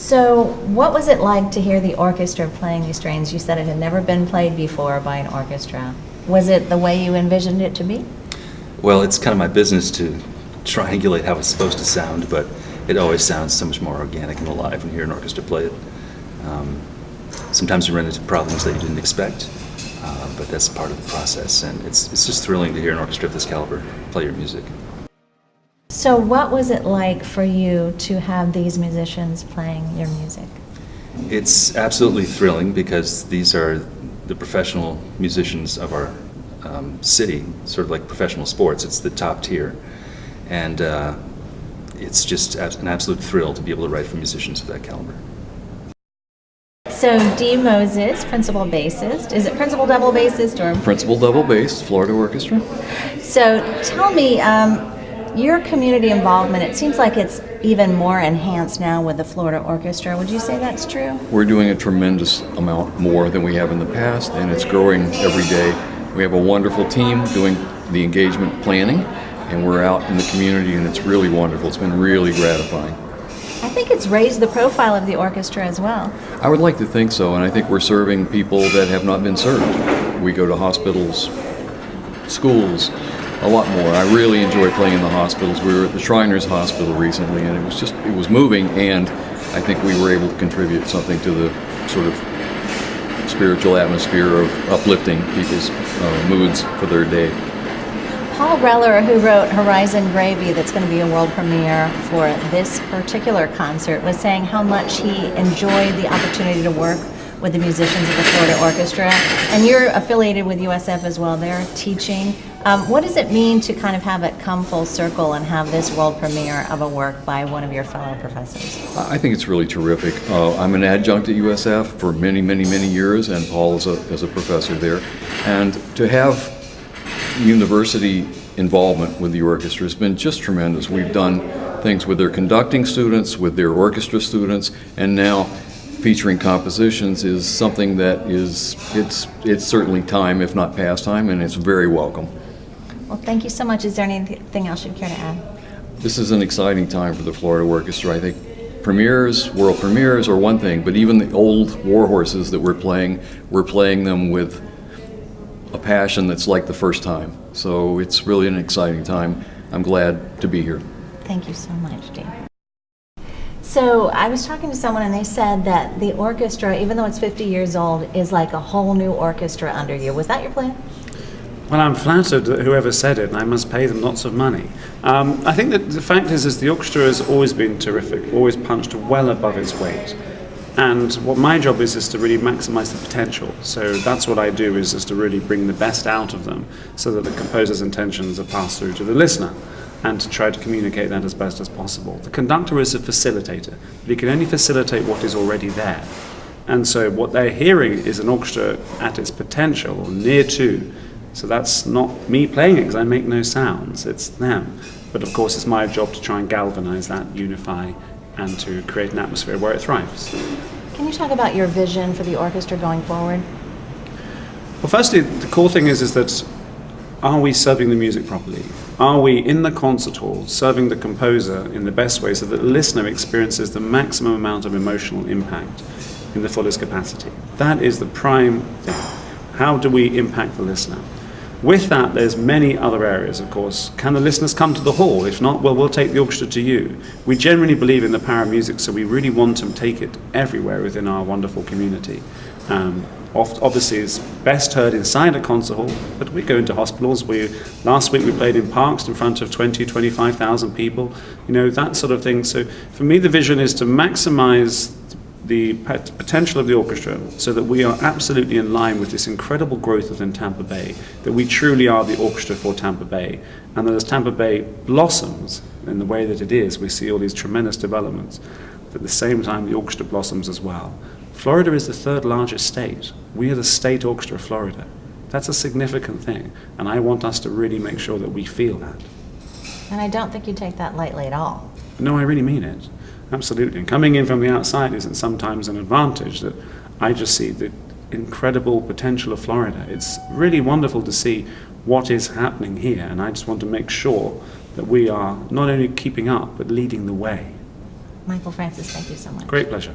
So what was it like to hear the orchestra playing these strains? You said it had never been played before by an orchestra. Was it the way you envisioned it to be? Well, it's kind of my business to triangulate how it's supposed to sound, but it always sounds so much more organic and alive when you hear an orchestra play it. Sometimes you run into problems that you didn't expect, but that's part of the process, and it's just thrilling to hear an orchestra of this caliber play your music. So what was it like for you to have these musicians playing your music? It's absolutely thrilling because these are the professional musicians of our city, sort of like professional sports. It's the top tier, and it's just an absolute thrill to be able to write for musicians of that caliber. So Dee Moses, principal bassist. Is it principal double bassist or? Principal double bass, Florida Orchestra. So tell me, your community involvement, it seems like it's even more enhanced now with the Florida Orchestra. Would you say that's true? We're doing a tremendous amount more than we have in the past, and it's growing every day. We have a wonderful team doing the engagement planning, and we're out in the community, and it's really wonderful. It's been really gratifying. I think it's raised the profile of the orchestra as well. I would like to think so, and I think we're serving people that have not been served. We go to hospitals, schools, a lot more. I really enjoy playing in the hospitals. We were at the Shriners Hospital recently, and it was moving, and I think we were able to contribute something to the sort of spiritual atmosphere of uplifting people's moods for their day. Paul Reller, who wrote Horizon Gravy, that's going to be a world premiere for this particular concert, was saying how much he enjoyed the opportunity to work with the musicians of the Florida Orchestra. And you're affiliated with USF as well. They're teaching. What does it mean to kind of have it come full circle and have this world premiere of a work by one of your fellow professors? I think it's really terrific. I'm an adjunct at USF for many, many, many years, and Paul is a professor there. And to have university involvement with the orchestra has been just tremendous. We've done things with their conducting students, with their orchestra students, and now featuring compositions is something that it's certainly time, if not past time, and it's very welcome. Well, thank you so much. Is there anything else you'd care to add? This is an exciting time for the Florida Orchestra. I think premieres, world premieres are one thing, but even the old war horses that we're playing them with a passion that's like the first time. So it's really an exciting time. I'm glad to be here. Thank you so much, Dee. So I was talking to someone and they said that the orchestra, even though it's 50 years old, is like a whole new orchestra under you. Was that your plan? Well, I'm flattered that whoever said it, and I must pay them lots of money. I think that the fact is the orchestra has always been terrific, always punched well above its weight. And what my job is to really maximize the potential. So that's what I do, is to really bring the best out of them so that the composer's intentions are passed through to the listener, and to try to communicate that as best as possible. The conductor is a facilitator, but he can only facilitate what is already there. And so what they're hearing is an orchestra at its potential, or near to. So that's not me playing it, because I make no sounds, it's them. But of course it's my job to try and galvanize that, unify, and to create an atmosphere where it thrives. Can you talk about your vision for the orchestra going forward? Well, firstly, the core thing is that are we serving the music properly? Are we in the concert hall serving the composer in the best way so that the listener experiences the maximum amount of emotional impact in the fullest capacity? That is the prime thing. How do we impact the listener? With that, there's many other areas, of course. Can the listeners come to the hall? If not, well, we'll take the orchestra to you. We generally believe in the power of music, so we really want to take it everywhere within our wonderful community. Obviously, it's best heard inside a concert hall, but we go into hospitals. Last week we played in parks in front of 25,000 people, that sort of thing. So for me, the vision is to maximize the potential of the orchestra so that we are absolutely in line with this incredible growth within Tampa Bay, that we truly are the orchestra for Tampa Bay, and that as Tampa Bay blossoms in the way that it is, we see all these tremendous developments, but at the same time the orchestra blossoms as well. Florida is the third largest state. We are the state orchestra of Florida. That's a significant thing, and I want us to really make sure that we feel that. And I don't think you take that lightly at all. No, I really mean it. Absolutely. And coming in from the outside isn't sometimes an advantage. That I just see the incredible potential of Florida. It's really wonderful to see what is happening here, and I just want to make sure that we are not only keeping up, but leading the way. Michael Francis, thank you so much. Great pleasure.